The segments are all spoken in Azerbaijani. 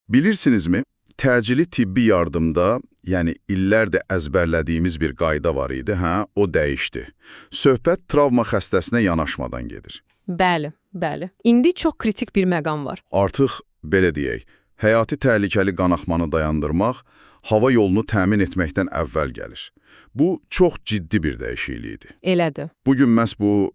Bilirsinizmi, təcili tibbi yardımda, yəni illərdə əzbərlədiyimiz bir qayda var idi, o dəyişdi. Söhbət travma xəstəsinə yanaşmadan gedir. Bəli, bəli. İndi çox kritik bir məqam var. Artıq, belə deyək, həyati təhlükəli qanaxmanı dayandırmaq, hava yolunu təmin etməkdən əvvəl gəlir. Bu, çox ciddi bir dəyişiklikdir. Elədir. Bugün məhz bu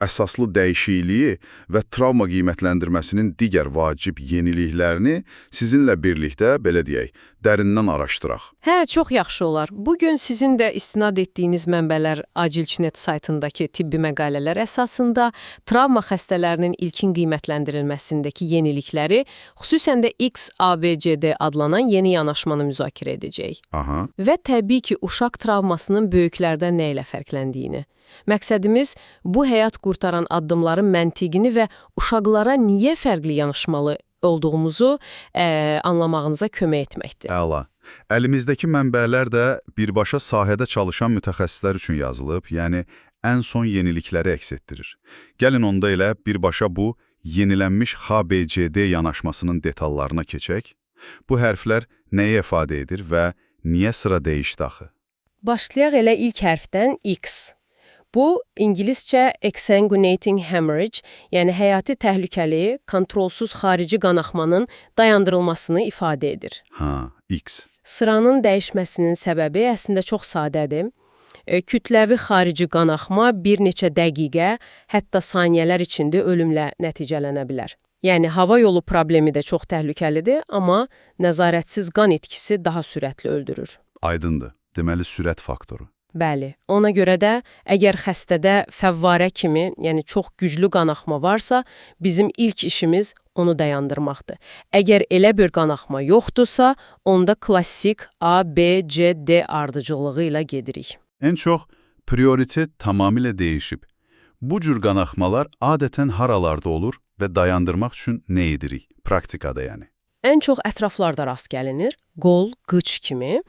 əsaslı dəyişikliyi və travma qiymətləndirməsinin digər vacib yeniliklərini sizinlə birlikdə, belə deyək, dərindən araşdıraq. Hə, çox yaxşı olar. Bugün sizin də istinad etdiyiniz mənbələr Acilçinet saytındakı tibbi məqalələr əsasında travma xəstələrinin ilkin qiymətləndirilməsindəki yenilikləri, xüsusən də XABCD adlanan yeni yanaşmanı müzakirə edəcəyik. Aha. Və təbii ki, uşaq travmasının böyüklərdən nə ilə fərqləndiyini. Məqsədimiz bu həyat qurtaran addımların məntiqini və uşaqlara niyə fərqli yanaşmalı olduğumuzu anlamağınıza kömək etməkdir. Əla. Əlimizdəki mənbələr də birbaşa sahədə çalışan mütəxəssislər üçün yazılıb, yəni ən son yenilikləri əks etdirir. Gəlin onda elə birbaşa bu yenilənmiş HBCD yanaşmasının detallarına keçək. Bu hərflər nəyi ifadə edir və niyə sıra dəyişdi axı? Başlayaq elə ilk hərfdən X. Bu, İngiliscə exsanguinating hemorrhage, yəni həyati təhlükəli, kontrolsuz xarici qanaxmanın dayandırılmasını ifadə edir. X. Sıranın dəyişməsinin səbəbi əslində çox sadədir. Kütləvi xarici qanaxma bir neçə dəqiqə, hətta saniyələr içində ölümlə nəticələnə bilər. Yəni, hava yolu problemi də çox təhlükəlidir, amma nəzarətsiz qan itkisi daha sürətli öldürür. Aydındır. Deməli, sürət faktoru. Bəli, ona görə də əgər xəstədə fəvvarə kimi, yəni çox güclü qanaxma varsa, bizim ilk işimiz onu dayandırmaqdır. Əgər elə bir qanaxma yoxdursa, onda klassik A, B, C, D ardıcıllığı ilə gedirik. Ən çox prioritet tamamilə dəyişib. Bu cür qanaxmalar adətən haralarda olur və dayandırmaq üçün nə edirik? Praktikada yəni. Ən çox ətraflarda rast gəlinir, qol, qıç kimi.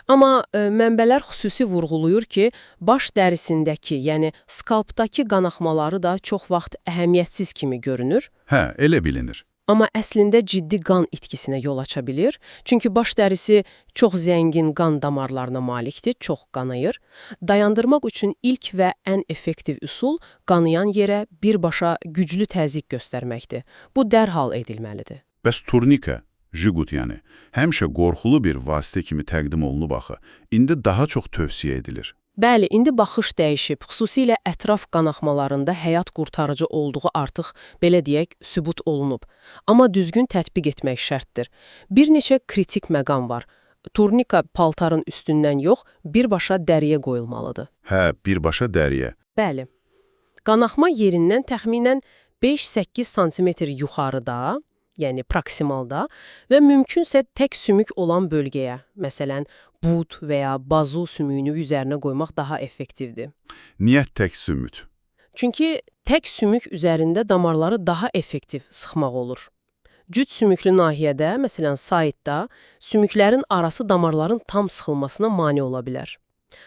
Amma mənbələr xüsusi vurğulayır ki, baş dərisindəki, yəni skalpdakı qanaxmaları da çox vaxt əhəmiyyətsiz kimi görünür. Hə, elə bilinir. Amma əslində ciddi qan itkisinə yol aça bilir. Çünki baş dərisi çox zəngin qan damarlarına malikdir, çox qanayır. Dayandırmaq üçün ilk və ən effektiv üsul qanayan yerə birbaşa güclü təzyiq göstərməkdir. Bu dərhal edilməlidir. Bəs turnika, jigut yəni, həmişə qorxulu bir vasitə kimi təqdim olunub axı. İndi daha çox tövsiyə edilir. Bəli, indi baxış dəyişib, xüsusilə ətraf qanaxmalarında həyat qurtarıcı olduğu artıq, belə deyək, sübut olunub. Amma düzgün tətbiq etmək şərtdir. Bir neçə kritik məqam var. Turnika paltarın üstündən yox, birbaşa dəriyə qoyulmalıdır. Hə, birbaşa dəriyə. Bəli. Qanaxma yerindən təxminən 5-8 sm yuxarıda, yəni proksimalda və mümkünsə tək sümük olan bölgəyə, məsələn, bud və ya bazu sümüyünü üzərinə qoymaq daha effektivdir. Niyə tək sümük? Çünki tək sümük üzərində damarları daha effektiv sıxmaq olur. Cüt sümüklü nahiyədə, məsələn, saitdə, sümüklərin arası damarların tam sıxılmasına mane ola bilər.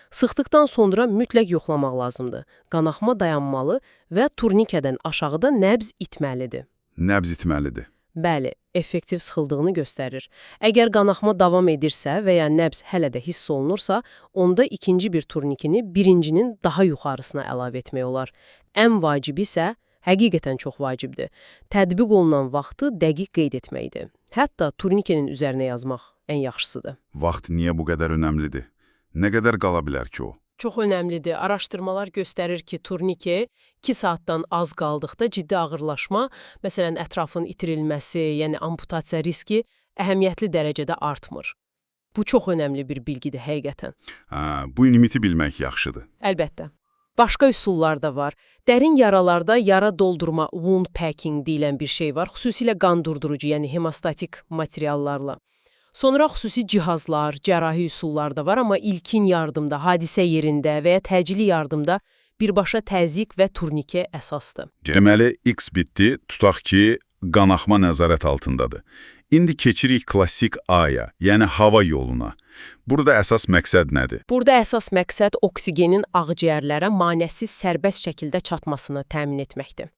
Sıxdıqdan sonra mütləq yoxlamaq lazımdır. Qanaxma dayanmalı və turnikədən aşağıda nəbz itməlidir. Nəbz itməlidir. Bəli, effektiv sıxıldığını göstərir. Əgər qanaxma davam edirsə və ya nəbz hələ də hiss olunursa, onda ikinci bir turnikini birincinin daha yuxarısına əlavə etmək olar. Ən vacibi isə, həqiqətən çox vacibdir, tətbiq olunan vaxtı dəqiq qeyd etməkdir. Hətta turnikenin üzərinə yazmaq ən yaxşısıdır. Vaxt niyə bu qədər önəmlidir? Nə qədər qala bilər ki o? Çox önəmlidir. Araşdırmalar göstərir ki, turnike 2 saatdan az qaldıqda ciddi ağırlaşma, məsələn, ətrafın itirilməsi, yəni amputasiya riski əhəmiyyətli dərəcədə artmır. Bu çox önəmli bir bilgidir həqiqətən. Bu limiti bilmək yaxşıdır. Əlbəttə. Başqa üsullar da var. Dərin yaralarda yara doldurma, wound packing deyilən bir şey var, xüsusilə qan durdurucu, yəni hemostatik materiallarla. Sonra xüsusi cihazlar, cərrahi üsullar da var, amma ilkin yardımda, hadisə yerində və ya təcili yardımda birbaşa təzyiq və turnike əsasdır. Deməli, X bitdi, tutaq ki, qanaxma nəzarət altındadır. İndi keçirik klassik A-ya, yəni hava yoluna. Burada əsas məqsəd nədir? Burada əsas məqsəd oksigenin ağciyərlərə manəsiz sərbəst şəkildə çatmasını təmin etməkdir.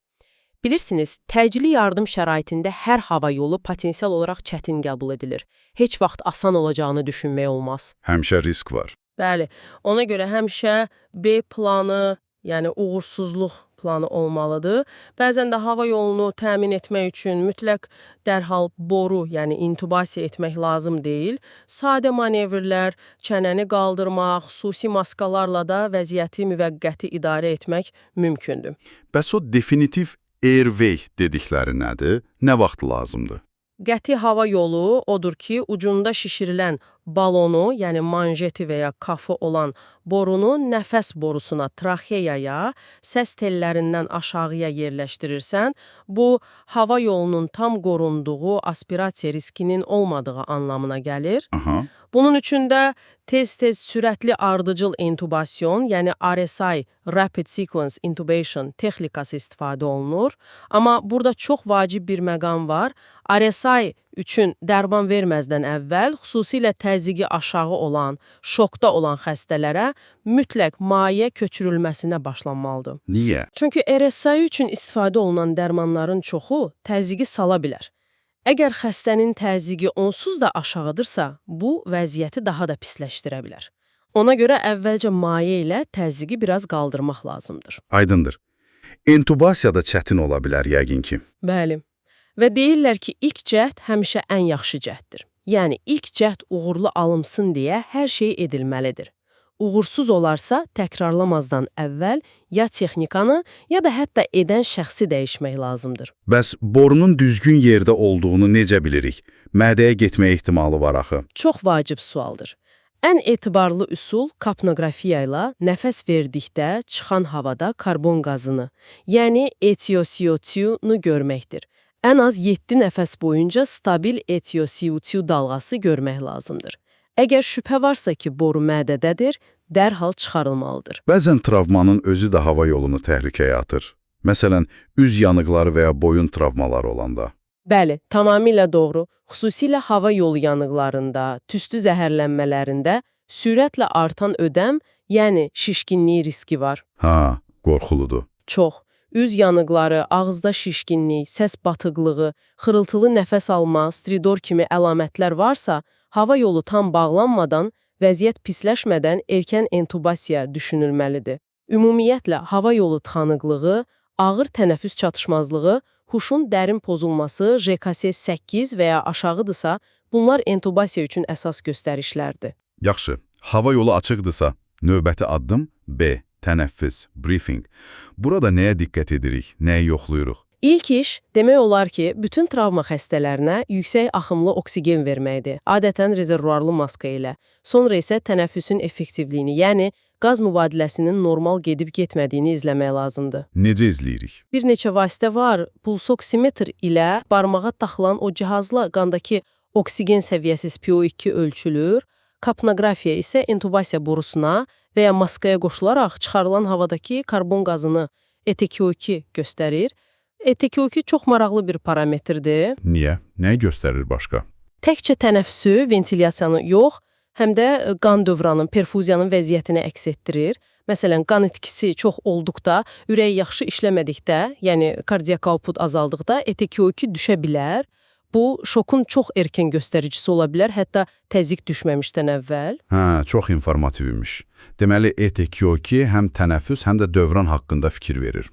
Bilirsiniz, təcili yardım şəraitində hər hava yolu potensial olaraq çətin qəbul edilir. Heç vaxt asan olacağını düşünmək olmaz. Həmişə risk var. Bəli, ona görə həmişə B planı, yəni uğursuzluq planı olmalıdır. Bəzən də hava yolunu təmin etmək üçün mütləq dərhal boru, yəni intubasiya etmək lazım deyil. Sadə manevrlər, çənəni qaldırmaq, xüsusi maskalarla da vəziyyəti müvəqqəti idarə etmək mümkündür. Bəs o definitiv airway dedikləri nədir? Nə vaxt lazımdır? Qəti hava yolu odur ki, ucunda şişirilən balonu, yəni manjeti və ya kafı olan borunu nəfəs borusuna, traxeyaya, səs tellərindən aşağıya yerləşdirirsən, bu hava yolunun tam qorunduğu aspirasiya riskinin olmadığı anlamına gəlir. Aha. Bunun üçün də tez-tez sürətli ardıcıl intubasyon, yəni RSI, Rapid Sequence Intubation texnikası istifadə olunur. Amma burada çox vacib bir məqam var. RSI üçün dərman verməzdən əvvəl, xüsusilə təzyiqi aşağı olan, şokda olan xəstələrə mütləq maye köçürülməsinə başlanmalıdır. Niyə? Çünki RSI üçün istifadə olunan dərmanların çoxu təzyiqi sala bilər. Əgər xəstənin təzyiqi onsuz da aşağıdırsa, bu vəziyyəti daha da pisləşdirə bilər. Ona görə əvvəlcə maye ilə təzyiqi biraz qaldırmaq lazımdır. Aydındır. İntubasiya da çətin ola bilər yəqin ki. Bəli. Və deyirlər ki, ilk cəhd həmişə ən yaxşı cəhddir. Yəni, ilk cəhd uğurlu alımsın deyə hər şey edilməlidir. Uğursuz olarsa, təkrarlamazdan əvvəl ya texnikanı, ya da hətta edən şəxsi dəyişmək lazımdır. Bəs borunun düzgün yerdə olduğunu necə bilirik? Mədəyə getmə ehtimalı var axı. Çox vacib sualdır. Ən etibarlı üsul kapnografiya ilə nəfəs verdikdə çıxan havada karbon qazını, yəni etiyo-CO2-nu görməkdir. Ən az 7 nəfəs boyunca stabil etiyo-CO2 dalğası görmək lazımdır. Əgər şübhə varsa ki, boru mədədədir, dərhal çıxarılmalıdır. Bəzən travmanın özü də hava yolunu təhlükəyə atır. Məsələn, üz yanıqları və ya boyun travmaları olanda. Bəli, tamamilə doğru. Xüsusilə hava yolu yanıqlarında, tüstü zəhərlənmələrində sürətlə artan ödəm, yəni şişkinlik riski var. Ha, qorxuludur. Çox. Üz yanıqları, ağızda şişkinlik, səs batıqlığı, xırıltılı nəfəs alma, stridor kimi əlamətlər varsa, hava yolu tam bağlanmadan, vəziyyət pisləşmədən erkən intubasiya düşünülməlidir. Ümumiyyətlə, hava yolu tıxanıqlığı, ağır tənəffüs çatışmazlığı, huşun dərin pozulması, JKS 8 və ya aşağıdırsa, bunlar intubasiya üçün əsas göstərişlərdir. Yaxşı, hava yolu açıqdırsa, növbəti addım B. Tənəffüs, briefing. Burada nəyə diqqət edirik, nəyi yoxlayırıq? İlk iş, demək olar ki, bütün travma xəstələrinə yüksək axımlı oksigen verməkdir, adətən rezervuarlı maska ilə. Sonra isə tənəffüsün effektivliyini, yəni qaz mübadiləsinin normal gedib-getmədiyini izləmək lazımdır. Necə izləyirik? Bir neçə vasitə var. Pulsoksimetr ilə barmağa taxılan o cihazla qandakı oksigen səviyyəsi PO2 ölçülür. Kapnografiya isə intubasiya borusuna və ya maskaya qoşularaq çıxarılan havadakı karbon qazını ETQ2 göstərir. ETQ2 çox maraqlı bir parametrdir. Niyə? Nəyi göstərir başqa? Təkcə tənəffüsü, ventilyasiyanı yox, həm də qan dövranın, perfuziyanın vəziyyətini əks etdirir. Məsələn, qan itkisi çox olduqda, ürək yaxşı işləmədikdə, yəni kardiyak output azaldıqda ETQ2 düşə bilər. Bu, şokun çox erkən göstəricisi ola bilər, hətta təzyiq düşməmişdən əvvəl. Hə, çox informativ imiş. Deməli, ETQ2 həm tənəffüs, həm də dövran haqqında fikir verir.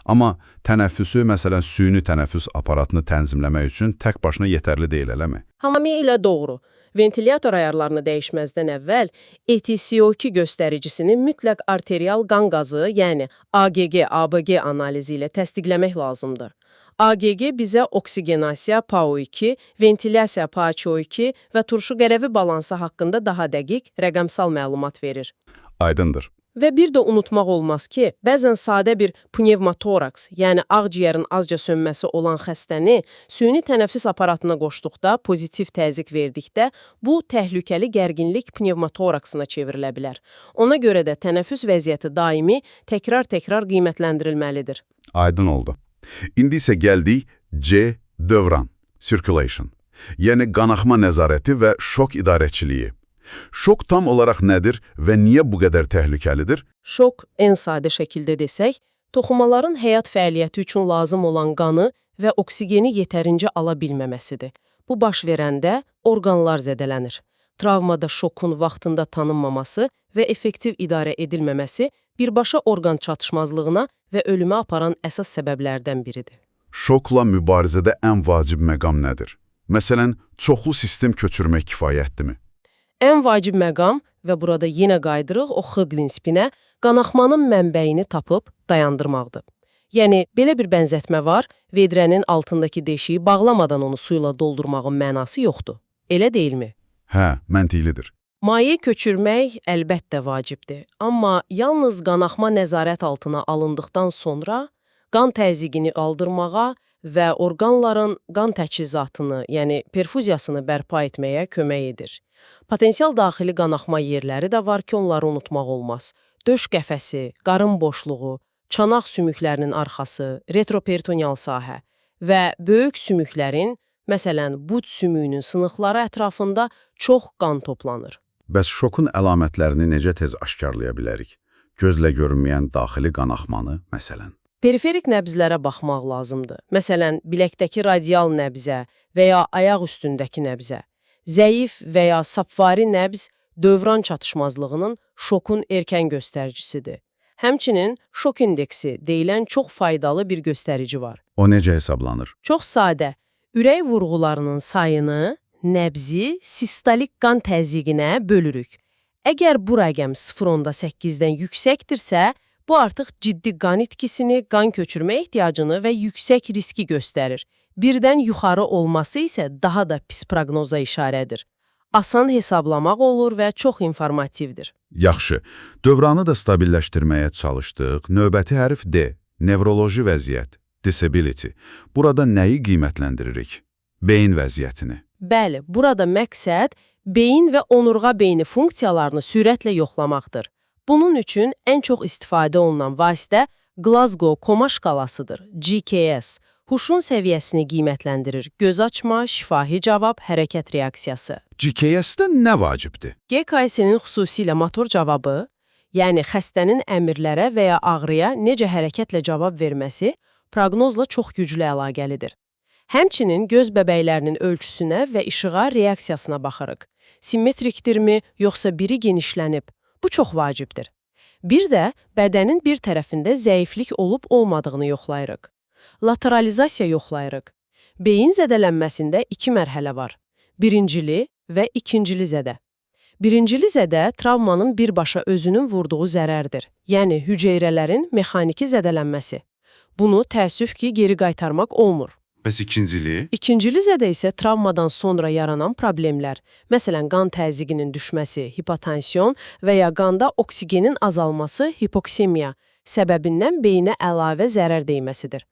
Amma tənəffüsü, məsələn, süni tənəffüs aparatını tənzimləmək üçün tək başına yetərli deyil, eləmi? Tamamilə doğru. Ventilator ayarlarını dəyişməzdən əvvəl ETCO2 göstəricisini mütləq arterial qan qazı, yəni AGG, ABG analizi ilə təsdiqləmək lazımdır. AGG bizə oksigenasiya PaO2, ventilyasiya PaCO2 və turşu qərəvi balansı haqqında daha dəqiq rəqəmsal məlumat verir. Aydındır. Və bir də unutmaq olmaz ki, bəzən sadə bir pnevmotoraks, yəni ağciyərin azca sönməsi olan xəstəni süni tənəffüs aparatına qoşduqda, pozitiv təzyiq verdikdə, bu təhlükəli gərginlik pnevmotoraksına çevrilə bilər. Ona görə də tənəffüs vəziyyəti daimi təkrar-təkrar qiymətləndirilməlidir. Aydın oldu. İndi isə gəldik C. Dövran, circulation, yəni qanaxma nəzarəti və şok idarəçiliyi. Şok tam olaraq nədir və niyə bu qədər təhlükəlidir? Şok, ən sadə şəkildə desək, toxumaların həyat fəaliyyəti üçün lazım olan qanı və oksigeni yetərincə ala bilməməsidir. Bu baş verəndə orqanlar zədələnir. Travmada şokun vaxtında tanınmaması və effektiv idarə edilməməsi birbaşa orqan çatışmazlığına və ölümə aparan əsas səbəblərdən biridir. Şokla mübarizədə ən vacib məqam nədir? Məsələn, çoxlu sistem köçürmək kifayətdirmi? Ən vacib məqam və burada yenə qayıdırıq o X prinsipinə, qanaxmanın mənbəyini tapıb dayandırmaqdır. Yəni, belə bir bənzətmə var, vedrənin altındakı deşiyi bağlamadan onu suyla doldurmağın mənası yoxdur. Elə deyilmi? Hə, məntiqlidir. Maye köçürmək əlbəttə vacibdir, amma yalnız qanaxma nəzarət altına alındıqdan sonra qan təzyiqini qaldırmağa və orqanların qan təchizatını, yəni perfuziyasını bərpa etməyə kömək edir. Potensial daxili qanaxma yerləri də var ki, onları unutmaq olmaz. Döş qəfəsi, qarın boşluğu, çanaq sümüklərinin arxası, retroperitoneal sahə və böyük sümüklərin, məsələn, bud sümüyünün sınıqları ətrafında çox qan toplanır. Bəs şokun əlamətlərini necə tez aşkarlaya bilərik? Gözlə görünməyən daxili qanaxmanı, məsələn. Periferik nəbzlərə baxmaq lazımdır. Məsələn, biləkdəki radial nəbzə və ya ayaq üstündəki nəbzə. Zəif və ya sapvari nəbz dövran çatışmazlığının şokun erkən göstəricisidir. Həmçinin şok indeksi deyilən çox faydalı bir göstərici var. O necə hesablanır? Çox sadə. Ürək vurğularının sayını, nəbzi sistolik qan təzyiqinə bölürük. Əgər bu rəqəm 0,8-dən yüksəkdirsə, bu artıq ciddi qan itkisini, qan köçürmə ehtiyacını və yüksək riski göstərir. Birdən yuxarı olması isə daha da pis proqnoza işarədir. Asan hesablamaq olur və çox informativdir. Yaxşı, dövranı da stabilləşdirməyə çalışdıq. Növbəti hərf D, nevroloji vəziyyət, disability. Burada nəyi qiymətləndiririk? Beyin vəziyyətini. Bəli, burada məqsəd beyin və onurğa beyni funksiyalarını sürətlə yoxlamaqdır. Bunun üçün ən çox istifadə olunan vasitə Glasgow koma şkalasıdır, GKS. Huşun səviyyəsini qiymətləndirir. Göz açma, şifahi cavab, hərəkət reaksiyası. GKS-də nə vacibdir? GKS-nin xüsusilə motor cavabı, yəni xəstənin əmrlərə və ya ağrıya necə hərəkətlə cavab verməsi, proqnozla çox güclü əlaqəlidir. Həmçinin göz bəbəklərinin ölçüsünə və işığa reaksiyasına baxırıq. Simmetrikdirmi, yoxsa biri genişlənib? Bu çox vacibdir. Bir də bədənin bir tərəfində zəiflik olub-olmadığını yoxlayırıq. Lateralizasiya yoxlayırıq. Beyin zədələnməsində 2 mərhələ var. Birincili və ikincili zədə. Birincili zədə travmanın birbaşa özünün vurduğu zərərdir, yəni hüceyrələrin mexaniki zədələnməsi. Bunu təəssüf ki, geri qaytarmaq olmur. Bəs ikincili? İkincili zədə isə travmadan sonra yaranan problemlər, məsələn, qan təzyiqinin düşməsi, hipotansiyon və ya qanda oksigenin azalması, hipoksemiya səbəbindən beyinə əlavə zərər dəyməsidir.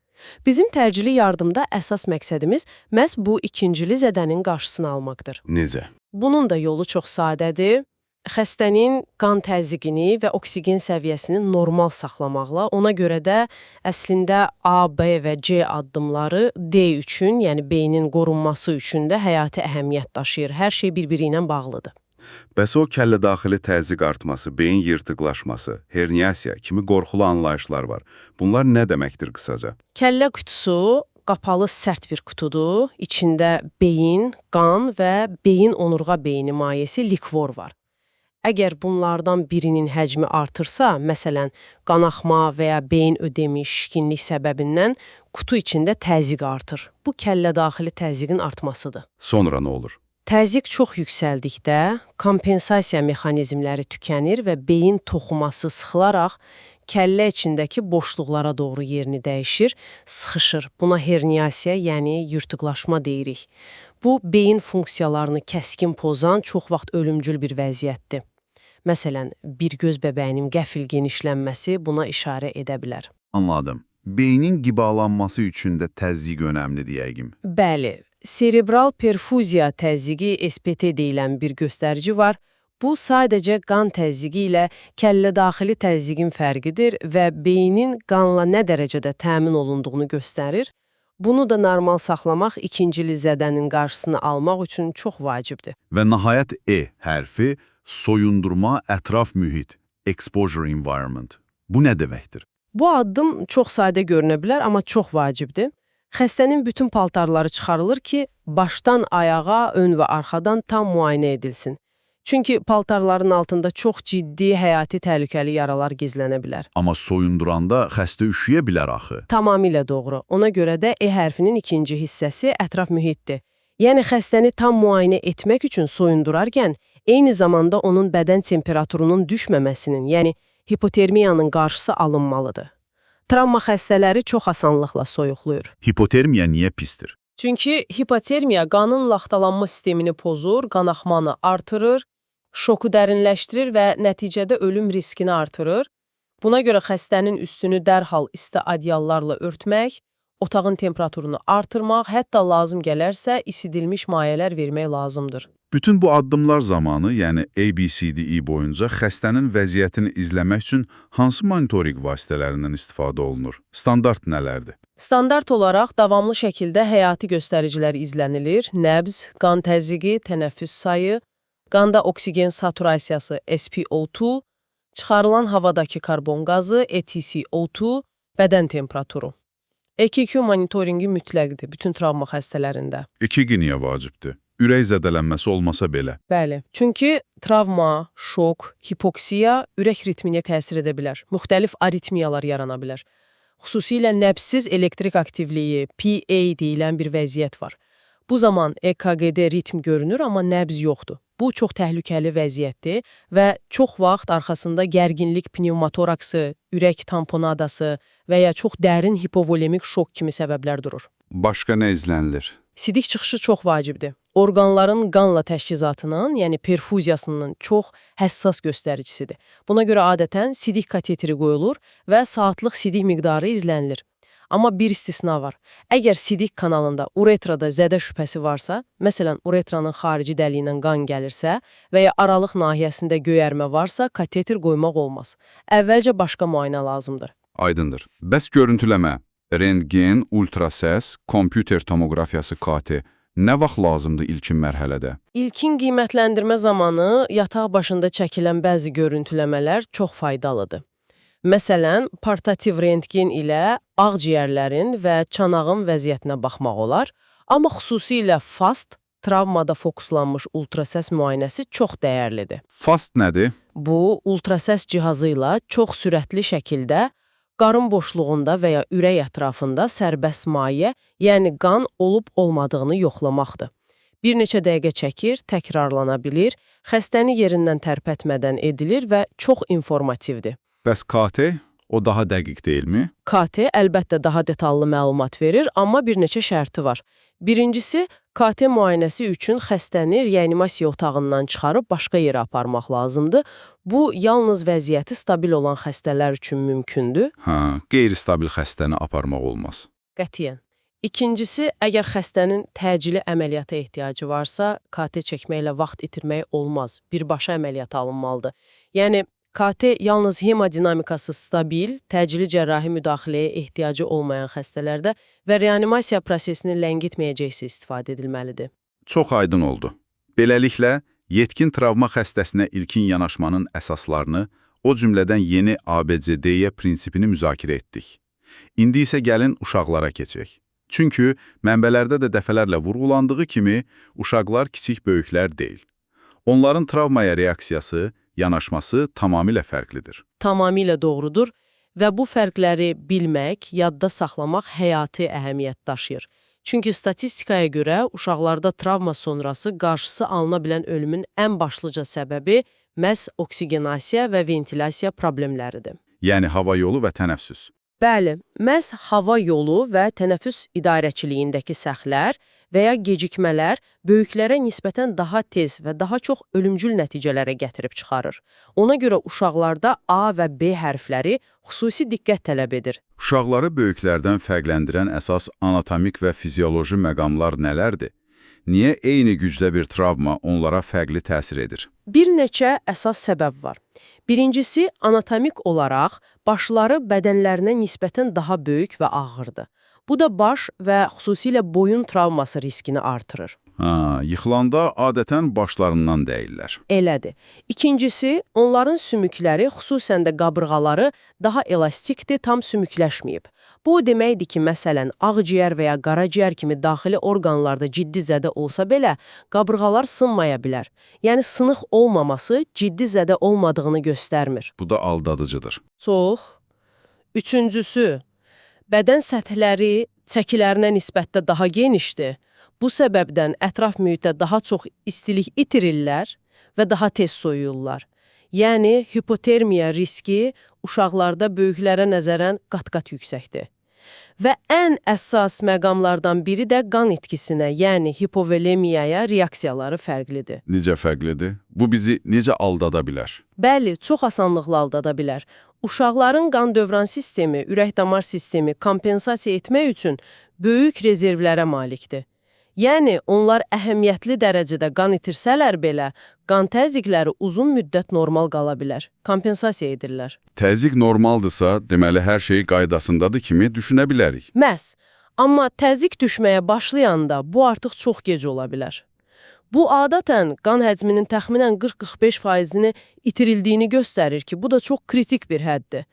Bizim təcili yardımda əsas məqsədimiz məhz bu ikincili zədənin qarşısını almaqdır. Necə? Bunun da yolu çox sadədir. Xəstənin qan təzyiqini və oksigen səviyyəsini normal saxlamaqla, ona görə də əslində A, B və C addımları D üçün, yəni beynin qorunması üçün də həyati əhəmiyyət daşıyır. Hər şey bir-biri ilə bağlıdır. Bəs o kəllə daxili təzyiq artması, beyin yırtıqlaşması, herniyasiya kimi qorxulu anlayışlar var. Bunlar nə deməkdir qısaca? Kəllə qutusu qapalı sərt bir qutudur. İçində beyin, qan və beyin onurğa beyni mayesi likvor var. Əgər bunlardan birinin həcmi artırsa, məsələn, qanaxma və ya beyin ödemi, şişkinlik səbəbindən qutu içində təzyiq artır. Bu kəllə daxili təzyiqin artmasıdır. Sonra nə olur? Təzyiq çox yüksəldikdə kompensasiya mexanizmləri tükənir və beyin toxuması sıxılaraq kəllə içindəki boşluqlara doğru yerini dəyişir, sıxışır. Buna herniyasiya, yəni yırtıqlaşma deyirik. Bu, beyin funksiyalarını kəskin pozan, çox vaxt ölümcül bir vəziyyətdir. Məsələn, bir göz bəbəyinin qəfil genişlənməsi buna işarə edə bilər. Anladım. Beynin qibalanması üçün də təzyiq önəmlidir yəqin. Bəli, serebral perfuziya təzyiqi SPT deyilən bir göstərici var. Bu, sadəcə qan təzyiqi ilə kəllə daxili təzyiqin fərqidir və beynin qanla nə dərəcədə təmin olunduğunu göstərir. Bunu da normal saxlamaq ikincili zədənin qarşısını almaq üçün çox vacibdir. Və nəhayət E hərfi soyundurma ətraf mühit, exposure environment. Bu nə deməkdir? Bu addım çox sadə görünə bilər, amma çox vacibdir. Xəstənin bütün paltarları çıxarılır ki, başdan ayağa, ön və arxadan tam müayinə edilsin. Çünki paltarların altında çox ciddi, həyati təhlükəli yaralar gizlənə bilər. Amma soyunduranda xəstə üşüyə bilər axı. Tamamilə doğru. Ona görə də E hərfinin ikinci hissəsi ətraf mühitdir. Yəni xəstəni tam müayinə etmək üçün soyundurarkən, eyni zamanda onun bədən temperaturunun düşməməsinin, yəni hipotermiyanın qarşısı alınmalıdır. Travma xəstələri çox asanlıqla soyuqluyur. Hipotermiya niyə pisdir? Çünki hipotermiya qanın laxtalanma sistemini pozur, qanaxmanı artırır, şoku dərinləşdirir və nəticədə ölüm riskini artırır. Buna görə xəstənin üstünü dərhal isti adyallarla örtmək, otağın temperaturunu artırmaq, hətta lazım gələrsə isidilmiş mayələr vermək lazımdır. Bütün bu addımlar zamanı, yəni ABCDE boyunca xəstənin vəziyyətini izləmək üçün hansı monitorinq vasitələrindən istifadə olunur? Standart nələrdir? Standart olaraq davamlı şəkildə həyati göstəricilər izlənilir. Nəbz, qan təzyiqi, tənəffüs sayı, qanda oksigen saturasiyası SpO2, çıxarılan havadakı karbon qazı EtCO2, bədən temperaturu. EKQ monitorinqi mütləqdir bütün travma xəstələrində. EKG niyə vacibdir? Ürək zədələnməsi olmasa belə. Bəli, çünki travma, şok, hipoksiya ürək ritminə təsir edə bilər. Müxtəlif aritmiyalar yarana bilər. Xüsusilə nəbzsiz elektrik aktivliyi, PA deyilən bir vəziyyət var. Bu zaman EKG-də ritm görünür, amma nəbz yoxdur. Bu çox təhlükəli vəziyyətdir və çox vaxt arxasında gərginlik pnevmotoraksı, ürək tamponadası və ya çox dərin hipovolemik şok kimi səbəblər durur. Başqa nə izlənilir? Sidik çıxışı çox vacibdir. Orqanların qanla təchizatının, yəni perfuziyasının çox həssas göstəricisidir. Buna görə adətən sidik kateteri qoyulur və saatlıq sidik miqdarı izlənilir. Amma bir istisna var. Əgər sidik kanalında uretrada zədə şübhəsi varsa, məsələn, uretranın xarici dəliyindən qan gəlirsə və ya aralıq nahiyəsində göyərmə varsa, kateter qoymaq olmaz. Əvvəlcə başqa müayinə lazımdır. Aydındır. Bəs görüntüləmə, rentgen, ultrasəs, kompüter tomoqrafiyası KT nə vaxt lazımdır ilkin mərhələdə? İlkin qiymətləndirmə zamanı yataq başında çəkilən bəzi görüntüləmələr çox faydalıdır. Məsələn, portativ rentgen ilə ağciyərlərin və çanağın vəziyyətinə baxmaq olar, amma xüsusilə FAST, travmada fokuslanmış ultrasəs müayinəsi çox dəyərlidir. FAST nədir? Bu, ultrasəs cihazı ilə çox sürətli şəkildə qarın boşluğunda və ya ürək ətrafında sərbəst maye, yəni qan olub-olmadığını yoxlamaqdır. Bir neçə dəqiqə çəkir, təkrarlana bilir, xəstəni yerindən tərpətmədən edilir və çox informativdir. Bəs KT? O daha dəqiq deyilmi? KT əlbəttə daha detallı məlumat verir, amma bir neçə şərti var. Birincisi, KT müayinəsi üçün xəstəni reanimasiya otağından çıxarıb başqa yerə aparmaq lazımdır. Bu, yalnız vəziyyəti stabil olan xəstələr üçün mümkündür. Qeyri-stabil xəstəni aparmaq olmaz. Qətiyyən. İkincisi, əgər xəstənin təcili əməliyyata ehtiyacı varsa, KT çəkməklə vaxt itirmək olmaz. Birbaşa əməliyyat alınmalıdır. Yəni, KT yalnız hemodinamikası stabil, təcili cərrahi müdaxiləyə ehtiyacı olmayan xəstələrdə və reanimasiya prosesini ləngitməyəcəksə istifadə edilməlidir. Çox aydın oldu. Beləliklə, yetkin travma xəstəsinə ilkin yanaşmanın əsaslarını, o cümlədən yeni ABCDE prinsipini müzakirə etdik. İndi isə gəlin uşaqlara keçək. Çünki mənbələrdə də dəfələrlə vurğulandığı kimi, uşaqlar kiçik böyüklər deyil. Onların travmaya reaksiyası, yanaşması tamamilə fərqlidir. Tamamilə doğrudur və bu fərqləri bilmək, yadda saxlamaq həyati əhəmiyyət daşıyır. Çünki statistikaya görə uşaqlarda travma sonrası qarşısı alına bilən ölümün ən başlıca səbəbi məhz oksigenasiya və ventilyasiya problemləridir. Yəni hava yolu və tənəffüs. Bəli, məhz hava yolu və tənəffüs idarəçiliyindəki səhvlər və ya gecikmələr böyüklərə nisbətən daha tez və daha çox ölümcül nəticələrə gətirib çıxarır. Ona görə uşaqlarda A və B hərfləri xüsusi diqqət tələb edir. Uşaqları böyüklərdən fərqləndirən əsas anatomik və fizioloji məqamlar nələrdir? Niyə eyni gücdə bir travma onlara fərqli təsir edir? Bir neçə əsas səbəb var. Birincisi, anatomik olaraq başları bədənlərinə nisbətən daha böyük və ağırdır. Bu da baş və xüsusilə boyun travması riskini artırır. Yıxılanda adətən başlarından dəyirlər. Elədir. İkincisi, onların sümükləri, xüsusən də qabırğaları daha elastikdir, tam sümükləşməyib. Bu o deməkdir ki, məsələn, ağciyər və ya qaraciyər kimi daxili orqanlarda ciddi zədə olsa belə, qabırğalar sınmaya bilər. Yəni, sınıq olmaması ciddi zədə olmadığını göstərmir. Bu da aldadıcıdır. Çox. Üçüncüsü, bədən səthləri çəkilərinə nisbətdə daha genişdir. Bu səbəbdən ətraf mühitdə daha çox istilik itirirlər və daha tez soyuyurlar. Yəni, hipotermiya riski uşaqlarda böyüklərə nəzərən qat-qat yüksəkdir. Və ən əsas məqamlardan biri də qan itkisinə, yəni hipovolemiyaya reaksiyaları fərqlidir. Necə fərqlidir? Bu bizi necə aldada bilər? Bəli, çox asanlıqla aldada bilər. Uşaqların qan dövran sistemi, ürək-damar sistemi kompensasiya etmək üçün böyük rezervlərə malikdir. Yəni, onlar əhəmiyyətli dərəcədə qan itirsələr belə, qan təzyiqləri uzun müddət normal qala bilər, kompensasiya edirlər. Təzyiq normaldırsa, deməli hər şey qaydasındadır kimi düşünə bilərik. Məhz, amma təzyiq düşməyə başlayanda bu artıq çox gec ola bilər. Bu, adətən qan həcminin təxminən 40-45%-ni itirildiyini göstərir ki, bu da çox kritik bir həddir.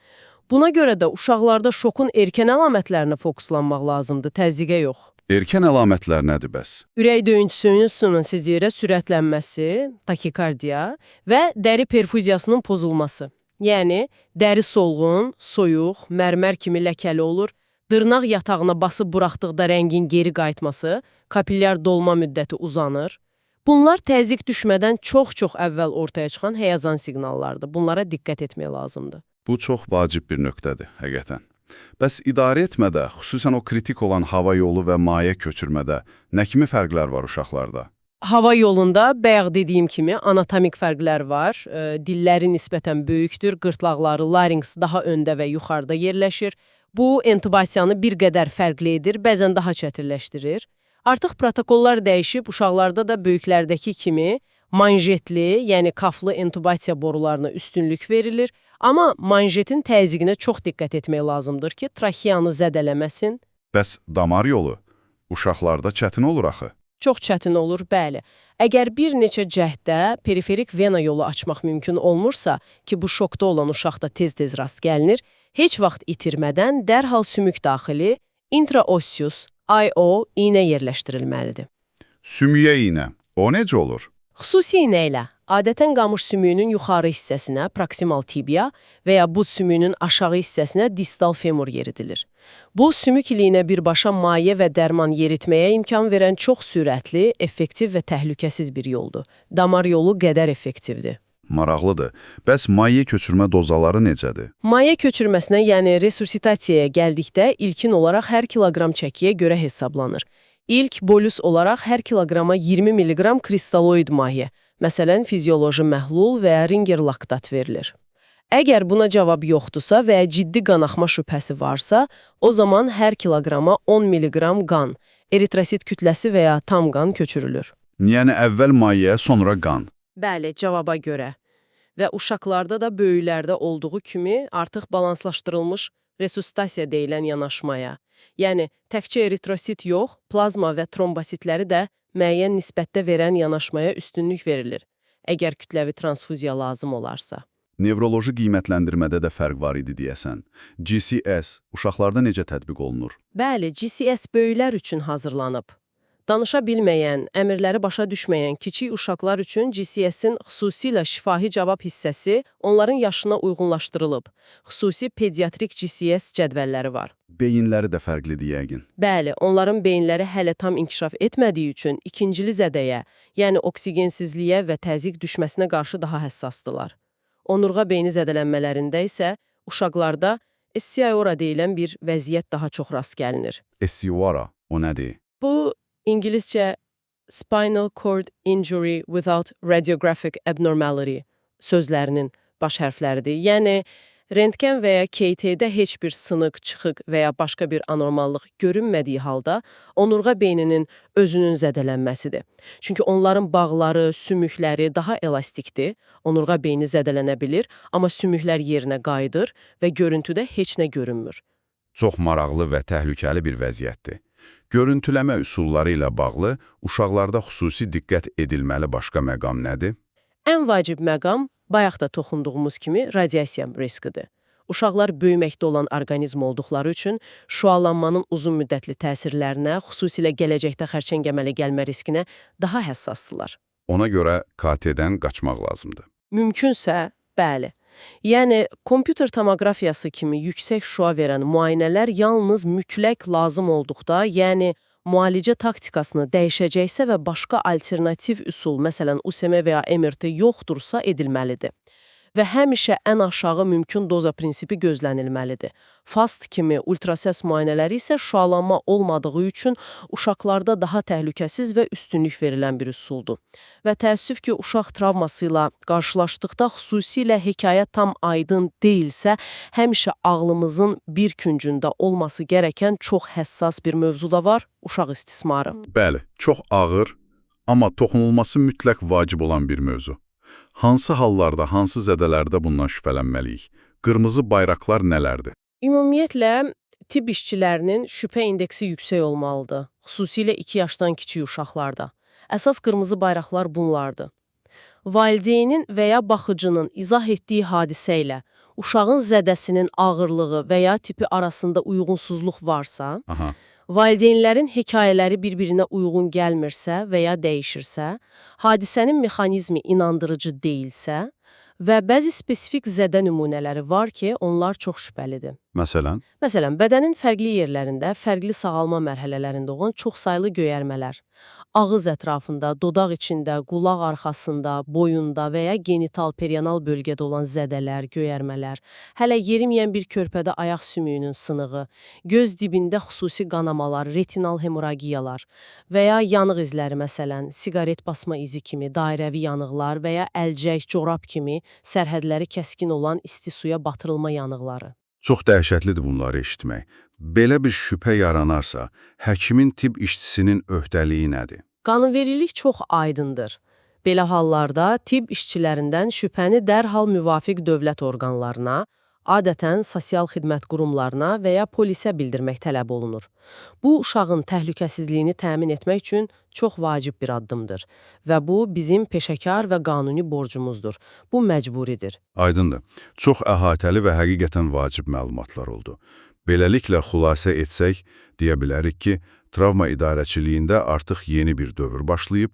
Buna görə də uşaqlarda şokun erkən əlamətlərinə fokuslanmaq lazımdır, təzyiqə yox. Erkən əlamətlər nədir bəs? Ürək döyüntüsünün sınınsızlığı, sürətlənməsi, takikardiya və dəri perfuziyasının pozulması. Yəni, dəri solğun, soyuq, mərmər kimi ləkəli olur, dırnaq yatağına basıb buraxdıqda rəngin geri qayıtması, kapillyar dolma müddəti uzanır. Bunlar təzyiq düşmədən çox-çox əvvəl ortaya çıxan həyazan siqnallardır. Bunlara diqqət etmək lazımdır. Bu çox vacib bir nöqtədir, həqiqətən. Bəs idarə etmədə, xüsusən o kritik olan hava yolu və maye köçürmədə nə kimi fərqlər var uşaqlarda? Hava yolunda bayaq dediyim kimi anatomik fərqlər var. Dilləri nisbətən böyükdür, qırtlaqları, larynx daha öndə və yuxarıda yerləşir. Bu, entubasiyanı bir qədər fərqli edir, bəzən daha çətinləşdirir. Artıq protokollar dəyişib, uşaqlarda da böyüklərdəki kimi manjetli, yəni kaflı entubasiya borularına üstünlük verilir. Amma manjetin təzyiqinə çox diqqət etmək lazımdır ki, traxeyanı zədələməsin. Bəs damar yolu uşaqlarda çətin olur axı. Çox çətin olur, bəli. Əgər bir neçə cəhddə periferik vena yolu açmaq mümkün olmursa, ki bu şokda olan uşaqda tez-tez rast gəlinir, heç vaxt itirmədən dərhal sümük daxili intraossius, IO iynə yerləşdirilməlidir. Sümüyə iynə, o necə olur? Xüsusi iynə ilə adətən qamış sümüyünün yuxarı hissəsinə proksimal tibia və ya bud sümüyünün aşağı hissəsinə distal femur yeridilir. Bu, sümük iliyinə birbaşa maye və dərman yeritməyə imkan verən çox sürətli, effektiv və təhlükəsiz bir yoldur. Damar yolu qədər effektivdir. Maraqlıdır. Bəs maye köçürmə dozaları necədir? Maye köçürməsinə, yəni resuscitasiyaya gəldikdə ilkin olaraq hər kiloqram çəkiyə görə hesablanır. İlk bolus olaraq hər kiloqrama 20 mg kristaloid maye, məsələn, fizioloji məhlul və ya ringer laktat verilir. Əgər buna cavab yoxdursa və ya ciddi qanaxma şübhəsi varsa, o zaman hər kiloqrama 10 mg qan, eritrosit kütləsi və ya tam qan köçürülür. Yəni əvvəl maye, sonra qan. Bəli, cavaba görə. Və uşaqlarda da böyüklərdə olduğu kimi artıq balanslaşdırılmış resusitasiya deyilən yanaşmaya, yəni təkcə eritrosit yox, plazma və trombositləri də müəyyən nisbətdə verən yanaşmaya üstünlük verilir, əgər kütləvi transfuziya lazım olarsa. Nevroloji qiymətləndirmədə də fərq var idi deyəsən. GCS uşaqlarda necə tətbiq olunur? Bəli, GCS böyüklər üçün hazırlanıb. Danışa bilməyən, əmrləri başa düşməyən kiçik uşaqlar üçün GCS-in xüsusilə şifahi cavab hissəsi onların yaşına uyğunlaşdırılıb. Xüsusi pediatrik GCS cədvəlləri var. Beyinləri də fərqlidir yəqin. Bəli, onların beyinləri hələ tam inkişaf etmədiyi üçün ikincili zədəyə, yəni oksigensizliyə və təzyiq düşməsinə qarşı daha həssasdırlar. Onurğa beyni zədələnmələrində isə uşaqlarda SCIORA deyilən bir vəziyyət daha çox rast gəlinir. SCIORA, o nədir? Bu, İngiliscə Spinal Cord Injury Without Radiographic Abnormality sözlərinin baş hərfləridir. Yəni, rentgen və ya KT-də heç bir sınıq, çıxıq və ya başqa bir anormallıq görünmədiyi halda onurğa beyninin özünün zədələnməsidir. Çünki onların bağları, sümükləri daha elastikdir, onurğa beyni zədələnə bilir, amma sümüklər yerinə qayıdır və görüntüdə heç nə görünmür. Çox maraqlı və təhlükəli bir vəziyyətdir. Görüntüləmə üsulları ilə bağlı uşaqlarda xüsusi diqqət edilməli başqa məqam nədir? Ən vacib məqam, bayaq da toxunduğumuz kimi, radiasiya riskidir. Uşaqlar böyüməkdə olan orqanizm olduqları üçün şüalanmanın uzun müddətli təsirlərinə, xüsusilə gələcəkdə xərçəngəməli gəlmə riskinə daha həssasdırlar. Ona görə KT-dən qaçmaq lazımdır. Mümkünsə, bəli. Yəni, kompüter tomoqrafiyası kimi yüksək şüa verən müayinələr yalnız mütləq lazım olduqda, yəni müalicə taktikasını dəyişəcəksə və başqa alternativ üsul, məsələn, USM və ya MRT yoxdursa edilməlidir. Və həmişə ən aşağı mümkün doza prinsipi gözlənilməlidir. FAST kimi ultrases müayinələri isə şüalanma olmadığı üçün uşaqlarda daha təhlükəsiz və üstünlük verilən bir üsuldur. Və təəssüf ki, uşaq travması ilə qarşılaşdıqda xüsusilə hekayə tam aydın deyilsə, həmişə ağlımızın bir küncündə olması gərəkən çox həssas bir mövzu da var, uşaq istismarı. Bəli, çox ağır, amma toxunulması mütləq vacib olan bir mövzu. Hansı hallarda, hansı zədələrdə bundan şübhələnməliyik? Qırmızı bayraqlar nələrdir? Ümumiyyətlə, tibb işçilərinin şübhə indeksi yüksək olmalıdır, xüsusilə 2 yaşdan kiçik uşaqlarda. Əsas qırmızı bayraqlar bunlardır. Valideynin və ya baxıcının izah etdiyi hadisə ilə uşağın zədəsinin ağırlığı və ya tipi arasında uyğunsuzluq varsa, valideynlərin hekayələri bir-birinə uyğun gəlmirsə və ya dəyişirsə, hadisənin mexanizmi inandırıcı deyilsə və bəzi spesifik zədə nümunələri var ki, onlar çox şübhəlidir. Məsələn? Məsələn, bədənin fərqli yerlərində, fərqli sağalma mərhələlərində olan çoxsaylı göyərmələr, ağız ətrafında, dodaq içində, qulaq arxasında, boyunda və ya genital perianal bölgədə olan zədələr, göyərmələr, hələ yeriməyən bir körpədə ayaq sümüyünün sınığı, göz dibində xüsusi qanamalar, retinal hemoragiyalar və ya yanıq izləri, məsələn, siqaret basma izi kimi, dairəvi yanıqlar və ya əlcək, corab kimi sərhədləri kəskin olan isti suya batırılma yanıqları. Çox dəhşətlidir bunları eşitmək. Belə bir şübhə yaranarsa, həkimin tibb işçisinin öhdəliyi nədir? Qanunverilik çox aydındır. Belə hallarda tibb işçilərindən şübhəni dərhal müvafiq dövlət orqanlarına, adətən sosial xidmət qurumlarına və ya polisə bildirmək tələb olunur. Bu, uşağın təhlükəsizliyini təmin etmək üçün çox vacib bir addımdır və bu, bizim peşəkar və qanuni borcumuzdur. Bu, məcburidir. Aydındır. Çox əhatəli və həqiqətən vacib məlumatlar oldu. Beləliklə, xülasə etsək, deyə bilərik ki, travma idarəçiliyində artıq yeni bir dövr başlayıb,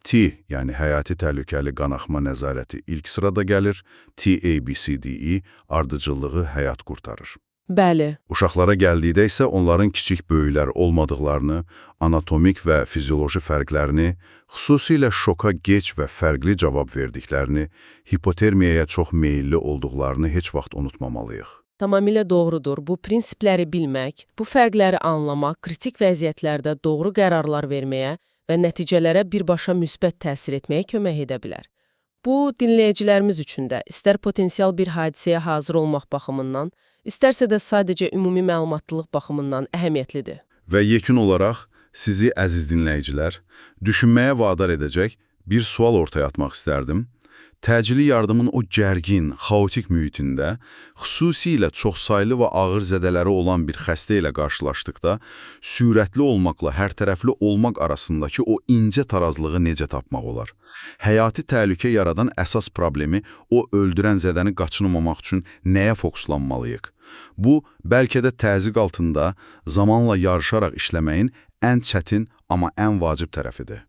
T, yəni həyati təhlükəli qanaxma nəzarəti ilk sırada gəlir, TABCDE ardıcıllığı həyat qurtarır. Bəli. Uşaqlara gəldikdə isə onların kiçik böyüklər olmadıqlarını, anatomik və fizioloji fərqlərini, xüsusilə şoka gec və fərqli cavab verdiklərini, hipotermiyaya çox meyilli olduqlarını heç vaxt unutmamalıyıq. Tamamilə doğrudur. Bu prinsipləri bilmək, bu fərqləri anlamaq, kritik vəziyyətlərdə doğru qərarlar verməyə və nəticələrə birbaşa müsbət təsir etməyə kömək edə bilər. Bu, dinləyicilərimiz üçün də istər potensial bir hadisəyə hazır olmaq baxımından, istərsə də sadəcə ümumi məlumatlılıq baxımından əhəmiyyətlidir. Və yekun olaraq sizi, əziz dinləyicilər, düşünməyə vadar edəcək bir sual ortaya atmaq istərdim. Təcili yardımın o gərgin, xaotik mühitində, xüsusilə çoxsaylı və ağır zədələri olan bir xəstə ilə qarşılaşdıqda, sürətli olmaqla hərtərəfli olmaq arasındakı o incə tarazlığı necə tapmaq olar? Həyati təhlükə yaradan əsas problemi, o öldürən zədəni qaçınmamaq üçün nəyə fokuslanmalıyıq? Bu, bəlkə də təzyiq altında zamanla yarışaraq işləməyin ən çətin, amma ən vacib tərəfidir.